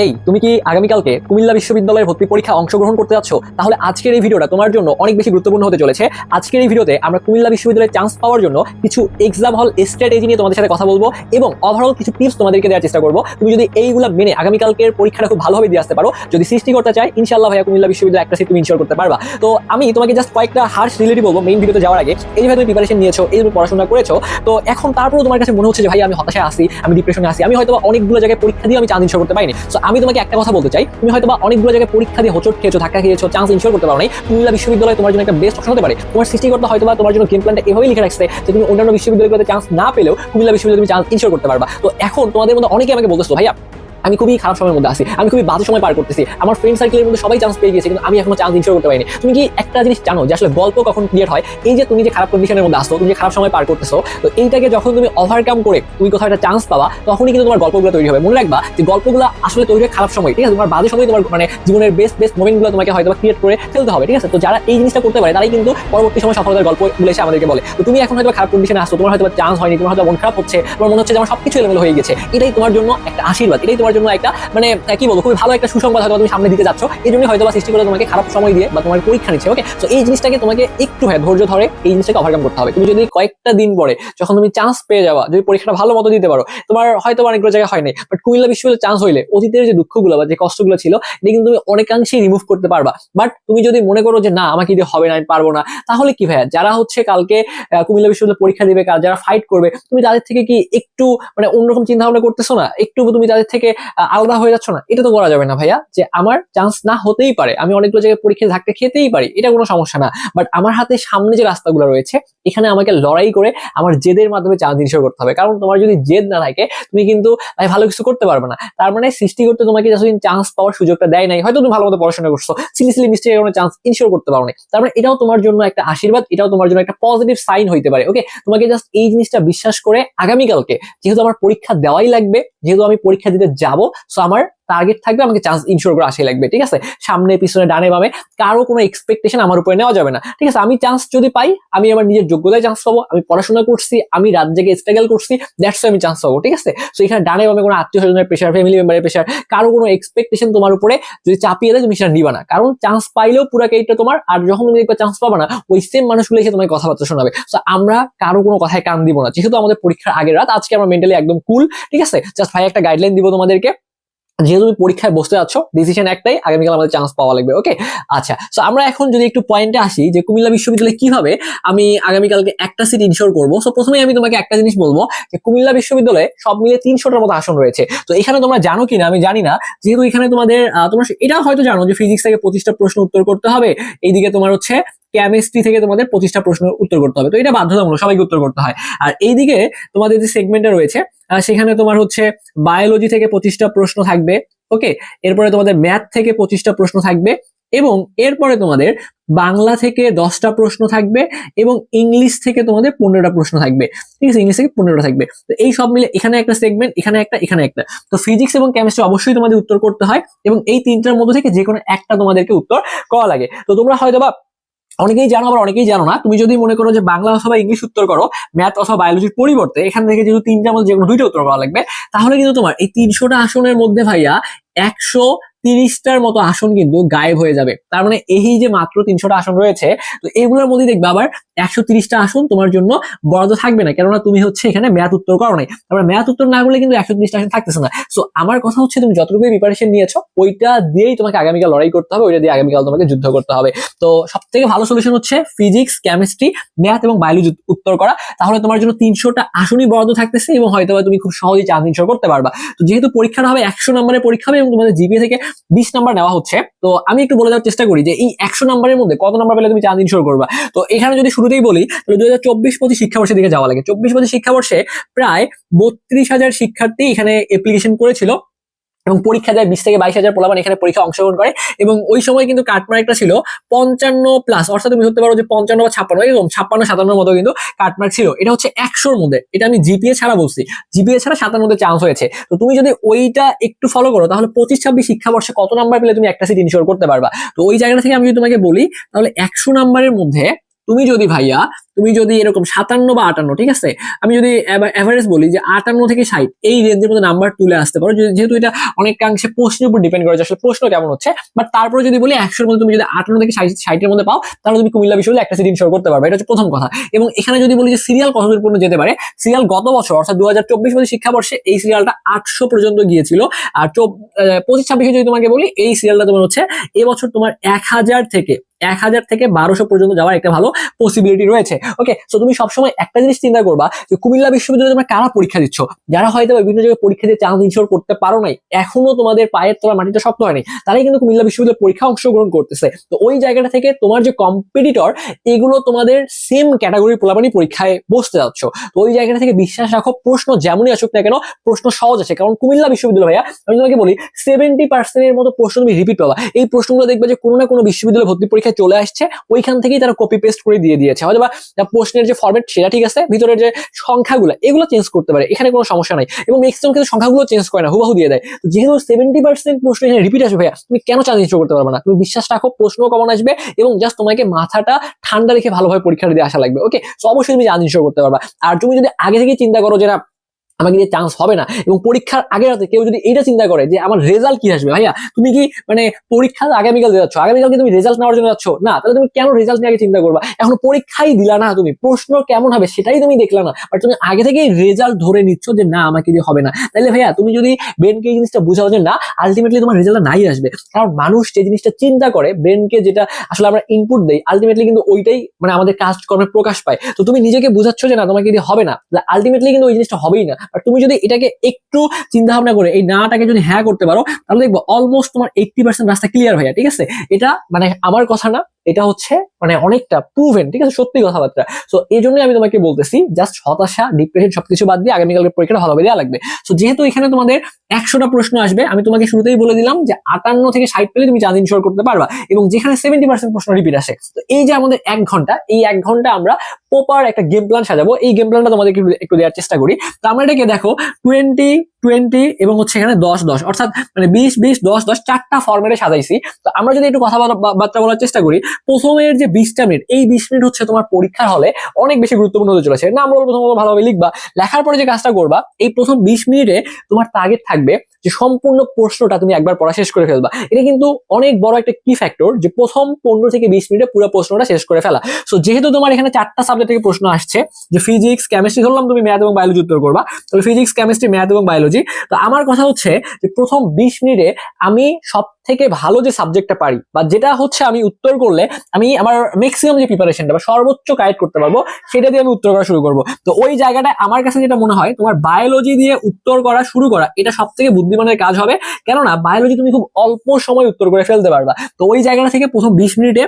এই তুমি কি আগামীকালকে কুমিল্লা বিশ্ববিদ্যালয়ের ভর্তি পরীক্ষা অংশগ্রহণ করতে যাচ্ছ? তাহলে আজকের এই ভিডিওটা তোমার জন্য অনেক বেশি গুরুত্বপূর্ণ হতে চলেছে। আজকের এই ভিডিওতে আমরা কুমিল্লা বিশ্ববিদ্যালয়ে চান্স পাওয়ার জন্য কিছু এক্সাম হল স্ট্র্যাটেজি নিয়ে তোমাদের সাথে কথা বলবো এবং ওভারঅল কিছু টিপস তোমাদেরকে দেওয়ার চেষ্টা করবো। তুমি যদি এইগুলো মেনে আগামীকালকের পরীক্ষাটা খুব ভালোভাবে দিয়ে আসতে পারো, যদি সৃষ্টি করতে চাই, ইনশাআল্লাহ ভাইয়া কুমিল্লা বিশ্ববিদ্যালয়ে একটা সিট তুমি ইনশিওর করতে পারবা। তো আমি তোমাকে জাস্ট কয়েকটা হার্শ রিলেটি বলবো মেইন ভিডিওতে যাওয়ার আগে। এই যে ভাই তুমি প্রিপারেশন নিয়েছো, এই তুমি পড়াশোনা করেছো, তো এখন তারপরেও তোমার কাছে মনে হচ্ছে যে ভাই আমি হতাশায় আসি, আমি ডিপ্রেশনে আসি, আমি হয়তো অনেকগুলো জায়গায় পরীক্ষা দিয়ে আমি চান্স ইনশিওর করতে পারিনি। সো আমি তোমাকে একটা কথা বলতে চাই, তুমি হয়তো অনেকগুলো জায়গায় পরীক্ষা দিয়ে হোঁচট খেয়েছো, ধাক্কা খেয়েছো, চান্স ইনশিওর করতে পারো নাই। কুমিল্লা বিশ্ববিদ্যালয় তোমার জন্য একটা বেস্ট অপশন হতে পারে। তোমার সৃষ্টিকর্তা হয়তো তোমার জন্য গেম প্ল্যানটা এভাবেই লিখে রাখছে যে তুমি অন্যান্য বিশ্ববিদ্যালয়গুলোতে চান্স না পেলেও কুমিল্লা বিশ্ববিদ্যালয়ে তুমি চান্স ইনশিওর করতে পারবা। তো এখন তোমাদের মধ্যে অনেকে আমাকে বলতেছো ভাইয়া আমি খুবই খারাপ সময়ের মধ্যে আছি, আমি খুবই বাজে সময় পার করতেছি, আমার ফ্রেন্ড সার্কেলের মধ্যে সবাই চান্স পেয়ে গিয়েছে কিন্তু আমি এখনো চান্স ইনশিওর করতে পারিনি। তুমি কি একটা জিনিস জানো যে আসলে গল্প কখন ক্লিয়ার হয়? এই যে তুমি যে খারাপ কন্ডিশনের মধ্যে আসছো, তুমি যে খারাপ সময় পার করতেছো, তো এইটাকে যখন তুমি ওভারকাম করে তুমি কোথাও একটা চান্স পাবা, তখনই কিন্তু তোমার গল্পগুলো তৈরি হবে। মনে রাখবা যে গল্পগুলো আসলে তৈরি হয় খারাপ সময়, ঠিক আছে? তোমার বাজে সময় তোমার মানে জীবনের বেস্ট মোমেন্টগুলো তোমাকে হয়তো ক্রিয়েট করে ফেলতে হবে, ঠিক আছে? তো যারা এই জিনিসটা করতে পারে তারাই কিন্তু পরবর্তী সময় সফলতার গল্প বলে এসে আমাদেরকে বলে। তো তুমি এখন হয়তো খারাপ কন্ডিশনে আসছো, তোমার হয়তো চান্স হয়নি, তোমার হয়তো মন খারাপ হচ্ছে, তোমার মনে হচ্ছে যে আমার সবকিছু এলোমেলো হয়ে গেছে, এটাই তোমার জন্য একটা আশীর্বাদ, এটাই তোমার জন্য একটা মানে কি বলবো খুবই ভালো একটা সুসংবাদ হয়তো তুমি সামনে দিতে যাচ্ছ। এই জন্যই হয়তো সৃষ্টি করে তোমাকে খারাপ সময় দিয়ে বা তোমার পরীক্ষা নিচ্ছে। ওকে, তো এই জিনিসটাকে তোমাকে একটু ধৈর্য ধরে এই জিনিসটাকে ওভারকাম করতে হবে। তুমি যদি কয়েকটা দিন পরে যখন তুমি চান্স পেয়ে যাওয়া, যদি পরীক্ষাটা ভালো মতো দিতে পারো, তোমার হয়তো অনেকগুলো জায়গায় হয় নাই, বাট কুমিল্লা বিশ্ববিদ্যালয়ে চান্স হইলে অতীতের যে দুঃখগুলো বা যে কষ্টগুলো ছিল এটা কিন্তু তুমি অনেকাংশেই রিমুভ করতে পারবা। বাট তুমি যদি মনে করো যে না আমাকে দিয়ে হবে না, আমি পারবো না, তাহলে কি ভাইয়া যারা হচ্ছে কালকে কুমিল্লা বিশ্ববিদ্যালয়ে পরীক্ষা দিবে, যারা ফাইট করবে, তুমি তাদের থেকে কি একটু মানে অন্যরকম চিন্তা ভাবনা করতেছো না? একটু তুমি তাদের থেকে আলাদা হয়ে যাচ্ছ না? এটা তো করা যাবে না ভাইয়া। যে আমার চান্স না হতেই পারে, আমি অনেকগুলো জায়গায় পরীক্ষা ধাক্কা খেতেই পারি, এটা কোনো সমস্যা না, বাট আমার হাতে সামনে যে রাস্তাগুলো রয়েছে এখানে আমাকে লড়াই করে আমার জেদের মাধ্যমে চান্স ইনশিওর করতে হবে। কারণ তোমার যদি জেদ না থাকে তুমি কিন্তু ভালো কিছু করতে পারবে না। তার মানে সৃষ্টি করতে তোমাকে যতদিন চান্স পাওয়ার সুযোগটা দেয় নাই, হয়তো তুমি ভালো মতো পড়াশোনা করছো, সিলি মিস্টেকের কারণে চান্স ইনশিওর করতে পারো না, তার মানে এটাও তোমার জন্য একটা আশীর্বাদ, এটাও তোমার জন্য একটা পজিটিভ সাইন হইতে পারে। ওকে, তোমাকে জাস্ট এই জিনিসটা বিশ্বাস করে আগামীকালকে যেহেতু আমার পরীক্ষা দেওয়াই লাগবে, যেহেতু আমি পরীক্ষা দিতে যাবো, সো আমার টার্গেট থাকবে আমাকে চান্স ইনশিওর করে আসেই লাগবে, ঠিক আছে? সামনে পিছনে ডানে বামে কারো কোনো এক্সপেকটেশন আমার উপরে নেওয়া যাবে না, ঠিক আছে? আমি চান্স যদি পাই, আমি আমার নিজের যোগ্যতায় চান্স পাবো, আমি পড়াশোনা করছি, আমি রাত জেগে স্ট্রাগল করছি, দ্যাটস আমি চান্স পাবো, ঠিক আছে? তো এখানে ডানে বামে কোনো আত্মীয় স্বজনের প্রেশার, ফ্যামিলি মেম্বারের প্রেশার, কারো কোনো এক্সপেকটেশন তোমার উপরে যদি চাপিয়ে দেয় তুমি সেটা নিবা না, কারণ চান্স পাইলেও পুরো কেইটা তোমার, আর যখন তুমি একবার চান্স পাবা না ওই সেম মানুষগুলো এসে তোমাকে কথাবার্তা শোনাবে। তো আমরা কারো কোনো কথায় কান দিব না, যেহেতু আমাদের পরীক্ষার আগের রাত, আজকে আমরা মেন্টালি একদম কুল, ঠিক আছে? জাস্ট ভাই একটা গাইডলাইন দিব তোমাদেরকে, যেহেতু তুমি পরীক্ষায় বসতে যাচ্ছ, ডিসিশন একটাই, আগামীকাল আমাদের চান্স পাওয়া লাগবে। ওকে, আচ্ছা, সো আমরা এখন যদি একটু পয়েন্টে আসি যে কুমিল্লা বিশ্ববিদ্যালয়ে কিভাবে আমি আগামীকালকে একটা সিট ইনশিওর করবো। সো প্রথমে আমি তোমাকে একটা জিনিস বলবো যে কুমিল্লা বিশ্ববিদ্যালয়ে সব মিলে 300টার মতো আসন রয়েছে। তো এখানে তোমরা জানো কিনা আমি জানি না, যেহেতু এখানে তোমাদের তোমরা এটা হয়তো জানো যে ফিজিক্স থেকে 25টা প্রশ্ন উত্তর করতে হবে, এইদিকে তোমার হচ্ছে কেমিস্ট্রি থেকে তোমাদের 25টা প্রশ্ন উত্তর করতে হবে, তো এটা বাধ্যতামূলক, সবাইকে উত্তর করতে হয়। আর এইদিকে তোমাদের যে সেগমেন্টটা রয়েছে সেখানে তোমার হচ্ছে বায়োলজি থেকে 25টা প্রশ্ন থাকবে। ওকে, এরপরে তোমাদের ম্যাথ থেকে 25টা প্রশ্ন থাকবে, এবং এরপরে তোমাদের বাংলা থেকে 10টা প্রশ্ন থাকবে, এবং ইংলিশ থেকে তোমাদের 15টা প্রশ্ন থাকবে, ঠিক আছে? ইংলিশ থেকে 15টা থাকবে। তো এই সব মিলে এখানে একটা সেগমেন্ট, এখানে একটা, এখানে একটা। তো ফিজিক্স এবং কেমিস্ট্রি অবশ্যই তোমাদের উত্তর করতে হয়, এবং এই তিনটার মধ্যে থেকে যে কোনো একটা তোমাদেরকে উত্তর করা লাগে। তো তোমরা হয়তো বা অনেকেই জানো, আবার অনেকেই জানো না। তুমি যদি মনে করো যে বাংলা অথবা ইংলিশ উত্তর করো, ম্যাথ অথবা বায়োলজির পরিবর্তে এখান থেকে যেহেতু তিনটার মধ্যে যে কোনো দুইটা উত্তর করা লাগবে, তাহলে কিন্তু তোমার এই 300টা আসনের মধ্যে ভাইয়া 130টার মতো আসন কিন্তু গায়েব হয়ে যাবে। তার মানে এই যে মাত্র 300টা আসন রয়েছে, তো এগুলোর মধ্যে দেখবে আবার 130টা আসন তোমার জন্য বরাদ্দ থাকবে না, কেননা তুমি হচ্ছে এখানে ম্যাথ উত্তর করো নাই। তারপরে ম্যাথ উত্তর না করলে কিন্তু 130টা আসন থাকতেছে না। সো আমার কথা হচ্ছে তুমি যতটুকু প্রিপারেশন নিয়েছো ওইটা দিয়েই তোমাকে আগামীকাল লড়াই করতে হবে, ওইটা দিয়ে আগামীকাল তোমাকে যুদ্ধ করতে হবে। তো সব থেকে ভালো সলিউশন হচ্ছে ফিজিক্স, কেমিস্ট্রি, ম্যাথ এবং বায়োলজি উত্তর করা, তাহলে তোমার জন্য 300টা আসনই বরাদ্দ থাকতেছে, এবং হয়তো তুমি খুব সহজেই চান্স ইনশিওর করতে পারবা। তো যেহেতু পরীক্ষাটা হবে 100 নম্বরের পরীক্ষা হবে এবং তোমাদের জিপিএ থেকে 20 নাম্বার নেওয়া হচ্ছে, তো আমি একটু বলে দেওয়ার চেষ্টা করি যে এই 100 নাম্বারের মধ্যে কত নাম্বার পেলে তুমি চান্স ইনশিওর করবা। তো এখানে যদি শুরুতেই বলি, তাহলে 2024-25 শিক্ষাবর্ষের দিকে যাওয়া লাগে। 24-25 শিক্ষাবর্ষে প্রায় 32,000 শিক্ষার্থী এখানে অ্যাপ্লিকেশন করেছিল, এবং পরীক্ষা দেয় 20 থেকে 22,000 পোলাপান এখানে পরীক্ষা অংশগ্রহণ করে। এবং ওই সময় কিন্তু কাটমার্কটা ছিল 55+, অর্থাৎ তুমি ধরতে পারো যে 55 বা 56, এরকম 56-57 মতো কিন্তু কাটমার্ক ছিল। এটা হচ্ছে 100-র মধ্যে, এটা আমি জিপিএ ছাড়া বলছি, জিপিএ ছাড়া 57 মধ্যে চান্স হয়েছে। তো তুমি যদি ওইটা একটু ফলো করো, তাহলে 25-26 শিক্ষাবর্ষে কত নাম্বার পেলে তুমি একটা সিট ইনশিওর করতে পারবা। তো ওই জায়গাটা থেকে আমি যদি তোমাকে বলি, তাহলে 100 নাম্বারের মধ্যে তুমি যদি ভাইয়া তুমি যদি এরকম 57 বা 58, ঠিক আছে, আমি যদি এভারেজ বলি যে 58 থেকে 60 এই রেঞ্জের মধ্যে নাম্বার তুলে আসতে পারো, যেহেতু এটা অনেকাংশে প্রশ্নের উপর ডিপেন্ড করে যে আসলে প্রশ্ন কেমন হচ্ছে, বাট তারপরে যদি বলি 100-র মধ্যে তুমি যদি 58 থেকে 60-এর মধ্যে পাও, তাহলে তুমি কুমিল্লা বিশ্ববিদ্যালয়ে একটা সিট ইনশিওর করতে পারবে। এটা হচ্ছে প্রথম কথা। এবং এখানে যদি বলি যে সিরিয়াল কতদূর পর্যন্ত যেতে পারে, সিরিয়াল গত বছর অর্থাৎ 2024-25 শিক্ষাবর্ষে এই সিরিয়ালটা 800 পর্যন্ত গিয়েছিল। আর 25-26 যদি তোমাকে বলি, এই সিরিয়ালটা তোমার হচ্ছে এবছর তোমার 1000 থেকে 1200 পর্যন্ত যাওয়ার একটা ভালো পসিবিলিটি রয়েছে। ওকে, সো তুমি সবসময় একটা জিনিস চিন্তা করবা যে কুমিল্লা বিশ্ববিদ্যালয়ে তোমরা কারা পরীক্ষা দিচ্ছ, যারা হয়তো বিভিন্ন জায়গায় পরীক্ষা দিয়ে চান্স ইনশিওর করতে পারো নাই, এখনো তোমাদের পায়ের তলা মাটিতে শক্ত হয়নি, তারাই কিন্তু কুমিল্লা বিশ্ববিদ্যালয়ে পরীক্ষা অংশগ্রহণ করতেছে। তো ওই জায়গাটা থেকে তোমার যে কম্পিটিটর, এগুলো তোমাদের সেম ক্যাটাগরির পোলাপানি পরীক্ষায় বসতে যাচ্ছ। তো ওই জায়গাটা থেকে বিশ্বাস রাখো, প্রশ্ন যেমনই আসুক না কেন প্রশ্ন সহজ আছে। কারণ কুমিল্লা বিশ্ববিদ্যালয় ভাইয়া, আমি তোমাকে বলি 70% মতো প্রশ্ন তুমি রিপিট পাবা। এই প্রশ্নগুলো দেখবে যে কোনো না কোনো বিশ্ববিদ্যালয় ভর্তি পরীক্ষায় চলে আসছে, ওইখান থেকেই তারা কপি পেস্ট করে দিয়ে দিয়েছে। হয়তো বা প্রশ্নের যে ফরম্যাট সেটা ঠিক আছে, ভিতরের যে সংখ্যাগুলো এগুলো চেঞ্জ করতে পারে, এখানে কোনো সমস্যা নাই। এবং ম্যাক্সিমাম কিন্তু সংখ্যাগুলো চেঞ্জ করে না, হুবাহু দিয়ে দেয়। যেহেতু 70% প্রশ্ন এখানে রিপিট আসবে ভাইয়া, তুমি কেন চান্স ইনশিওর করতে পারবে না? তুমি বিশ্বাস রাখো, প্রশ্ন কমন আসবে এবং জাস্ট তোমাকে মাথাটা ঠান্ডা রেখে ভালোভাবে পরীক্ষাটা দিয়ে আসা লাগবে। ওকে, তো অবশ্যই তুমি চান্স ইনশিওর করতে পারবা। আর তুমি যদি আগে থেকে চিন্তা করো যে না আমাকে দিয়ে চান্স হবে না, এবং পরীক্ষার আগে রাতে কেউ যদি এইটা চিন্তা করে যে আমার রেজাল্ট কি আসবে, ভাইয়া তুমি কি মানে পরীক্ষা আগামীকাল দিয়ে যাচ্ছ, আগামীকালকে তুমি রেজাল্ট নেওয়ার জন্য যাচ্ছ না, তাহলে তুমি কেন রেজাল্ট নিয়ে আগে চিন্তা করবা? এখন পরীক্ষাই দিলা না, তুমি প্রশ্ন কেমন হবে সেটাই তুমি দেখলা না, বাট তুমি আগে থেকেই রেজাল্ট ধরে নিচ্ছ যে না আমাকে দিয়ে হবে না। তাহলে ভাইয়া তুমি যদি ব্রেনকে এই জিনিসটা বুঝাও যে না আলটিমেটলি তোমার রেজাল্ট নাই আসবে, কারণ মানুষ যে জিনিসটা চিন্তা করে, ব্রেনকে যেটা আসলে আমরা ইনপুট দেই, আলটিমেটলি কিন্তু ওইটাই মানে আমাদের কাজকর্মে প্রকাশ পায়। তো তুমি নিজেকে বুঝাচ্ছ যে না তোমাকে দিয়ে হবে না, আলটিমেটলি কিন্তু ওই জিনিসটা হবেই না। আর তুমি যদি এটাকে একটু চিন্তা ভাবনা করে এই নাটাকে যদি হ্যাঁ করতে পারো, তাহলে দেখবো অলমোস্ট তোমার 80% রাস্তা ক্লিয়ার ভাইয়া। ঠিক আছে, এটা মানে আমার কথা না, এটা হচ্ছে মানে অনেকটা প্রুভেন, ঠিক আছে, সত্যি কথাবার্তা। সো এই জন্যই আমি তোমাকে বলতেছি, জাস্ট হতাশা ডিপ্রেশন সবকিছু বাদ দিয়ে আগামীকালের পরীক্ষাটা ভালোভাবে দেওয়া লাগবে। সো যেহেতু এখানে তোমাদের 100টা প্রশ্ন আসবে, আমি তোমাকে শুরুতেই বলে দিলাম যে 58 থেকে 60 পেলে তুমি চান্স ইনশিওর করতে পারবা, এবং যেখানে 70% প্রশ্ন রিপিট আসে। তো এই যে আমাদের 1 ঘন্টা, এই 1 ঘন্টা আমরা প্রপার একটা গেম প্ল্যান সাজাবো। এই গেম প্ল্যানটা তোমাদেরকে একটু দেওয়ার চেষ্টা করি। তো আমরা এটাকে দেখো 20-20 এবং হচ্ছে এখানে 10-10, অর্থাৎ মানে 20-20-10-10 চারটা ফরম্যাটে সাজাইছি। তো আমরা যদি একটু কথাবার্তা বলার চেষ্টা করি, প্রথমের যে 20টা মিনিট, এই 20 মিনিট হচ্ছে তোমার পরীক্ষার হলে অনেক বেশি গুরুত্বপূর্ণ হতে চলেছে। না আমরা প্রথমত ভালোভাবে লিখবা, লেখার পরে যে কাজটা করবা, এই প্রথম 20 মিনিটে তোমার টার্গেট থাকবে যে সম্পূর্ণ প্রশ্নটা তুমি একবার পড়া শেষ করে ফেলবা। এটা কিন্তু অনেক বড় একটা কি ফ্যাক্টর, যে প্রথম 15 থেকে 20 মিনিটে পুরো প্রশ্নটা শেষ করে ফেলা। সো যেহেতু তোমার এখানে 4টা সাবজেক্ট থেকে প্রশ্ন আসছে, যে ফিজিক্স কেমিস্ট্রি, ধরলাম তুমি ম্যাথ এবং বায়োলজি উত্তর করবা, তবে ফিজিক্স কেমিস্ট্রি ম্যাথ এবং বায়োলজি। তো আমার কথা হচ্ছে যে প্রথম 20 মিনিটে আমি সব থেকে ভালো যে সাবজেক্টটা পারি, বা যেটা হচ্ছে আমি উত্তর করলে আমি আমার ম্যাক্সিমাম যে প্রিপারেশনটা বা সর্বোচ্চ কারেক্ট করতে পারবো, সেটা দিয়ে আমি উত্তর করা শুরু করবো। তো ওই জায়গাটায় আমার কাছে যেটা মনে হয়, তোমার বায়োলজি দিয়ে উত্তর করা শুরু করা, এটা সব থেকে বুদ্ধিমানের কাজ হবে। কেননা বায়োলজি তুমি খুব অল্প সময় উত্তর করে ফেলতে পারবা। তো ওই জায়গাটা থেকে প্রথম 20 মিনিটে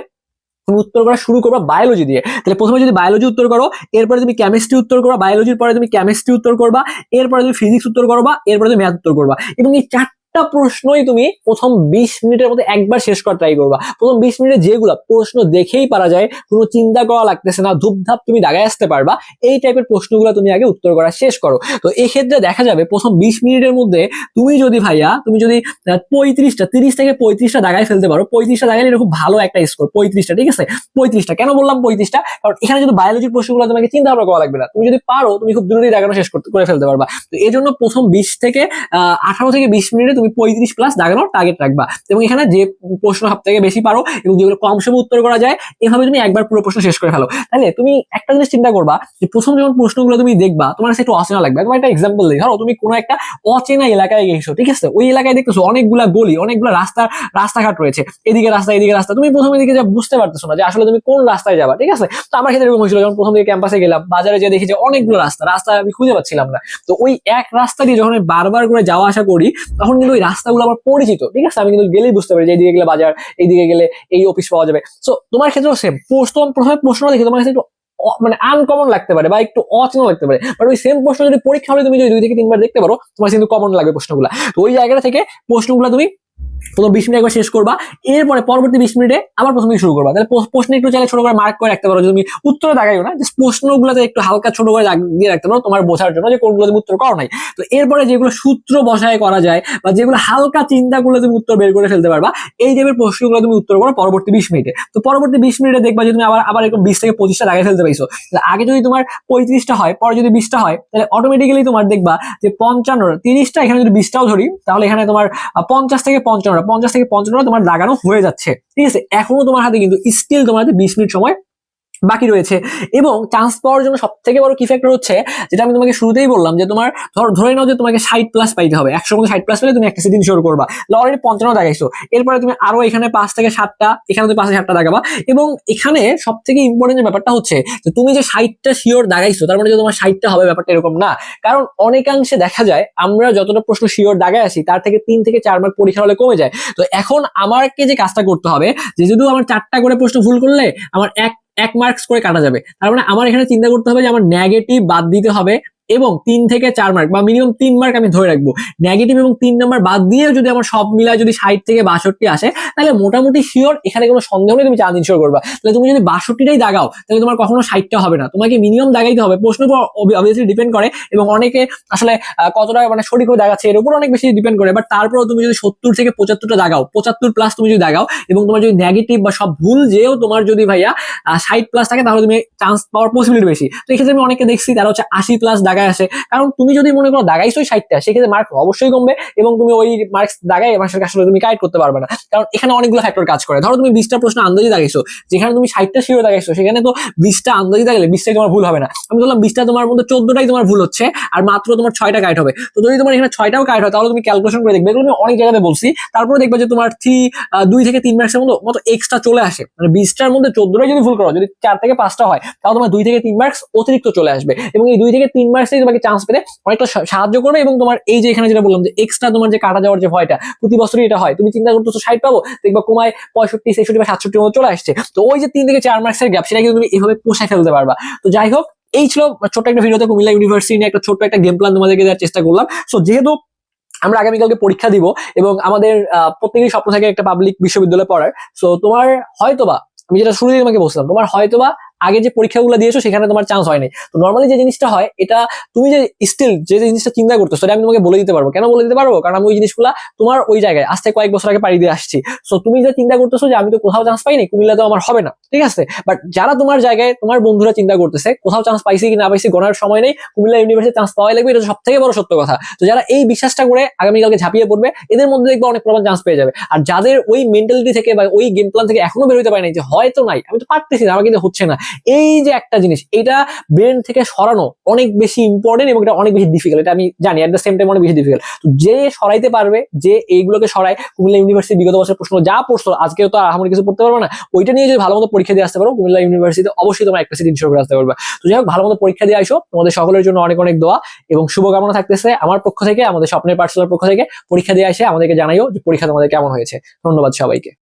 তুমি উত্তর করা শুরু করবা বায়োলজি দিয়ে। তাহলে প্রথমে যদি বায়োলজি উত্তর করো, এরপরে তুমি কেমিস্ট্রি উত্তর করবা, বায়োলজির পরে তুমি কেমিস্ট্রি উত্তর করবা, এরপরে তুমি ফিজিক্স উত্তর করবা, এরপরে তুমি ম্যাথ উত্তর করবা, এবং এই চারটা প্রশ্নই তুমি প্রথম 20 মিনিটের মধ্যে একবার শেষ করার ট্রাই করবা। প্রথম 20 মিনিটে যেগুলো প্রশ্ন দেখেই পারা যায়, কোনো চিন্তা করা লাগতেছে না, ধূপধাপ তুমি দাগায় আসতে পারবা, এই টাইপের প্রশ্নগুলো তুমি আগে উত্তর করা শেষ করো। তো এই ক্ষেত্রে দেখা যাবে প্রথম 20 মিনিটের মধ্যে তুমি যদি 35টা 30 থেকে 35টা দাগায় ফেলতে পারো, 35টা দাগাইলে এটা খুব ভালো একটা স্কোর। 35টা, ঠিক আছে, 35টা কেন বললাম 35টা, কারণ এখানে যদি বায়োলজির প্রশ্নগুলো তোমাকে চিন্তা ভাবনা করা লাগবে না, তুমি যদি পারো তুমি খুব দ্রুতই দাগানো শেষ করে ফেলতে পারবা। তো এই জন্য প্রথম 20 থেকে 18 থেকে 20 মিনিটে তুমি 35 প্লাস দাগানোর টার্গেট রাখবা, এবং এখানে যে প্রশ্ন সব থেকে বেশি পারো এবং যেগুলো কম সময় উত্তর করা যায়, এভাবে তুমি একবার পুরো প্রশ্ন শেষ করে ফেলো। তাহলে তুমি একটা জিনিস চিন্তা করবা, যে প্রথম যখন প্রশ্নগুলো তুমি দেখবা তোমার কাছে একটু অচেনা লাগবে। তোমার একটা এক্সাম্পল দিই, ধরো তুমি কোনো একটা অচেনা এলাকায় গেছো, ঠিক আছে, ওই এলাকায় দেখতেছো অনেকগুলা গলি, অনেকগুলো রাস্তাঘাট রয়েছে, এদিকে রাস্তা এদিকে রাস্তা, তুমি প্রথমে দিকে যা বুঝতে পারতেছো না যে আসলে তুমি কোন রাস্তায় যাবা। ঠিক আছে, তো আমার ক্ষেত্রে এরকম হয়েছিল, যখন প্রথম দিকে ক্যাম্পাসে গেলাম, বাজারে যে দেখি যে অনেকগুলো রাস্তা আমি খুঁজে পাচ্ছিলাম না। তো ওই এক রাস্তা দিয়ে যখন বারবার করে যাওয়া আসা করি, তখন কিন্তু ওই রাস্তাগুলো আমার পরিচিত। ঠিক আছে, আমি কিন্তু গেলেই বুঝতে পারি যে এইদিকে গেলে বাজার, এইদিকে গেলে এই অফিস পাওয়া যাবে। সো তোমার ক্ষেত্রেও সেম, প্রথমে প্রশ্ন দেখে তোমার কাছে একটু মানে আনকমন লাগতে পারে বা একটু অচেনা লাগতে পারে, বাট ওই সেম প্রশ্ন যদি পরীক্ষা হলে তুমি যদি 2 থেকে 3 বার দেখতে পারো, তোমার কিন্তু কমন লাগবে প্রশ্নগুলো। তো ওই জায়গাটা থেকে প্রশ্নগুলো তুমি প্রথম 20 মিনিট একবার শেষ করবা, এরপরে পরবর্তী 20 মিনিটে আবার প্রথম থেকে শুরু করবা। তাহলে প্রশ্ন একটু চাইলে ছোট করে মার্ক করে রাখতে পারো, যদি তুমি উত্তরে দাগাইও না, জাস্ট প্রশ্নগুলোতে একটু হালকা ছোট করে দাগ দিয়ে রাখতে পারো তোমার বোঝার জন্য যে কোনগুলো তুমি উত্তর করো নাই। তো এরপরে যেগুলো সূত্র বসায় করা যায় বা যেগুলো হালকা চিন্তা করলে তুমি উত্তর বের করে ফেলতে পারবা, এই টাইপের প্রশ্নগুলো তুমি উত্তর করো পরবর্তী 20 মিনিটে। তো পরবর্তী 20 মিনিটে দেখবা যে তুমি আবার আবার এরকম 20 থেকে 25টা দাগাই ফেলতে পারছো। তাহলে আগে যদি তোমার 35টা হয়, পরে যদি 20টা হয়, তাহলে অটোমেটিক্যালি তোমার দেখবা যে 55, 30টা, এখানে যদি 20টাও ধরি তাহলে এখানে তোমার 50 থেকে 55 তোমার দাগানো হয়ে যাচ্ছে। ঠিক আছে, এখনো তোমার হাতে কিন্তু স্টিল তোমার হাতে 20 মিনিট সময় বাকি রয়েছে। এবং চান্স পাওয়ার জন্য সব থেকে বড় কি ফ্যাক্টর হচ্ছে, যেটা আমি তোমাকে শুরুতেই বললাম, যে তোমার ধরে নাও যে তোমাকে 60+ পাইতে হবে, 100 মধ্যে 60+ পেলে তুমি একটা সিজন শুরু করবা, অলরেডি 55 দাগাইছো, এরপরে তুমি আরো এখানে 5 থেকে 7টা, এখানে তুমি 5 থেকে 7টা দাগাবা। এবং এখানে সব থেকে ইম্পর্টেন্ট যে ব্যাপারটা হচ্ছে যে তুমি যে 60টা শিওর দাগাইছো তার মানে যে তোমার 60টা হবে, ব্যাপারটা এরকম না। কারণ অনেকাংশে দেখা যায় আমরা যতটা প্রশ্ন শিওর দাগাই আসি তার থেকে 3 থেকে 4 মার্ক পরীক্ষার হলে কমে যায়। তো এখন আমাকে যে কাজটা করতে হবে, যে যদি আমার 4টা করে প্রশ্ন ভুল করলে আমার এক মার্কস করে কাটা যাবে, তার মানে আমার এখানে চিন্তা করতে হবে যে আমার নেগেটিভ বাদ দিতে হবে এবং 3 থেকে 4 মার্ক বা মিনিমাম 3 মার্ক আমি ধরে রাখবো। নেগেটিভ এবং 3 নাম্বার বাদ দিয়ে যদি আমার সব মিলায় যদি 60 থেকে 62 আসে, তাহলে মোটামুটি শিওর, এখানে কোনো সন্দেহ নেই তুমি 4 দিন শিওর করবা। তাহলে তুমি যদি 62টাই দাগাও তাহলে তোমার কখনো 60টা হবে না, তোমাকে মিনিমাম দাগাইতে হবে। প্রশ্নের উপর অবভিয়াসলি ডিপেন্ড করে এবং অনেকে আসলে কতটা মানে সঠিক হয়ে দাগাচ্ছে এর উপর অনেক বেশি ডিপেন্ড করে। বাট তারপরেও তুমি যদি 70 থেকে 75টা দাগাও, 75+ তুমি যদি দাগাও এবং তোমার যদি নেগেটিভ বা সব ভুল যেও তোমার যদি ভাইয়া 60+ থাকে, তাহলে তুমি চান্স পাওয়ার পসিবিলিটি বেশি। তো এক্ষেত্রে আমি অনেকে দেখছি তারা হচ্ছে 80+ দাগায় আসে। কারণ তুমি যদি মনে করো দাগাইছো 60টা, সেক্ষেত্রে মার্ক অবশ্যই কমবে এবং তুমি ওই মার্কস দাগাই মাসের আসলে তুমি কাইট করতে পারবে না। কারণ এখানে অনেকগুলো ফ্যাক্টর কাজ করে। ধরো তুমি 20টা প্রশ্ন আন্দাজি দাগাইছো, যেখানে তুমি 60টা শিওর দাগাইছো, সেখানে তো 20টা আন্দাজি দাগাইলে 20টাই তোমার ভুল হবে না। আমি বললাম 20টা তোমার মধ্যে 14টাই তোমার ভুল হচ্ছে আর মাত্র তোমার 6টা কাইট হবে। তো যদি তোমার এখানে 6টাও কাইট হয় তাহলে তুমি ক্যালকুলেশন করে দেখবে, এগুলো আমি অনেক জায়গাতে বলছি, তারপরে দেখবে যে তোমার 2 থেকে 3 মার্কসের মতো এক্সট্রা চলে আসে। মানে 20টার মধ্যে 14টাই যদি ভুল করো, যদি 4 থেকে 5টা হয়, তাহলে তোমার 2 থেকে 3 মার্কস অতিরিক্ত চলে আসবে এবং এই 2 থেকে 3 মার্কসই তোমাকে চান্স পেতে অনেকটা সাহায্য করবে। এবং তোমার এই যে এখানে যেটা বললাম যে এক্সট্রা তোমার যে কাটা যাওয়ার যে ভয়টা, প্রতি বছরই এটা হয়, তুমি চিন্তা করতেছো 60 পাবো, দেখবা কমায় 65, 66 বা 67 মতো চলে আসছে। তো ওই যে 3 থেকে 4 মার্কসের গ্যাপ, সেটা কিন্তু তুমি এভাবে পোষায় ফেলতে পারবা। তো যাই হোক, এই ছিল ছোট্ট একটা ভিডিওতে কুমিল্লা ইউনিভার্সিটি নিয়ে একটা ছোট্ট একটা গেম প্ল্যান তোমাদেরকে দেওয়ার চেষ্টা করলাম। সো যেহেতু আমরা আগামীকালকে পরীক্ষা দিব এবং আমাদের প্রত্যেকেরই স্বপ্ন থাকে একটা পাবলিক বিশ্ববিদ্যালয়ে পড়ার, সো তোমার হয়তোবা, আমি যেটা শুরুতেই তোমাকে বলছিলাম, তোমার হয়তোবা আগে যে পরীক্ষাগুলো দিয়েছো সেখানে তোমার চান্স হয়নি। তো নর্মালি যে জিনিসটা হয়, এটা তুমি যে স্টিল যে জিনিসটা চিন্তা করতেছো সেটা আমি তোমাকে বলে দিতে পারবো। কেন বলে দিতে পারবো? কারণ আমি ওই জিনিসগুলো তোমার ওই জায়গায় আজ থেকে কয়েক বছর আগে পাড়ি দিয়ে আসছি। সো তুমি যে চিন্তা করতেছো যে আমি তো কোথাও চান্স পাইনি, কুমিল্লাতে আমার হবে না, ঠিক আছে, বাট যারা তোমার জায়গায় তোমার বন্ধুরা চিন্তা করতেছে কোথাও চান্স পাইছি কি না পাইছি গণার সময় নেই, কুমিল্লা ইউনিভার্সিটি চান্স পাওয়াই লাগবে, এটা সব থেকে বড় সত্য কথা। তো যারা এই বিশ্বাসটা করে আগামীকালকে ঝাঁপিয়ে পড়বে, এদের মধ্যে দেখবে অনেক প্রমাণ চান্স পেয়ে যাবে। আর যাদের ওই মেন্টালিটি থেকে বা ওই গেম প্ল্যান থেকে এখনো বের হতে পারে নাই যে হয়তো নাই, আমি তো পারতেছি না, আমার কিন্তু হচ্ছে না, এই যে একটা জিনিস, এটা ব্রেন থেকে সরানো অনেক বেশি ইম্পর্টেন্ট এবং এটা অনেক বেশি ডিফিকাল্ট, এটা আমি জানি, এট দ্য সেম টাইম অনেক বেশি ডিফিকাল্ট। তো যে সরাইতে পারবে, যে এইগুলোকে সরায়, কুমিল্লা ইউনিভার্সিটি বিগত বছর প্রশ্ন যা পড়ছো, আজকে তো আমার কিছু পড়তে পারবো না, ওইটা নিয়ে যদি ভালো মতো পরীক্ষা দিয়ে আসতে পারো, কুমিল্লা ইউনিভার্সিটিতে অবশ্যই তোমার একটা সিট ইনশিওর করে আসতে পারবে। তো যাই হোক, ভালো মতো পরীক্ষা দিয়ে আসো, তোমাদের সকলের জন্য অনেক অনেক দোয়া এবং শুভকামনা থাকতেছে আমার পক্ষ থেকে, আমাদের স্বপ্নের পাঠশালার পক্ষ থেকে। পরীক্ষা দিয়ে আসে আমাদেরকে জানাইও যে পরীক্ষা তোমাদের কেমন হয়েছে। ধন্যবাদ সবাইকে।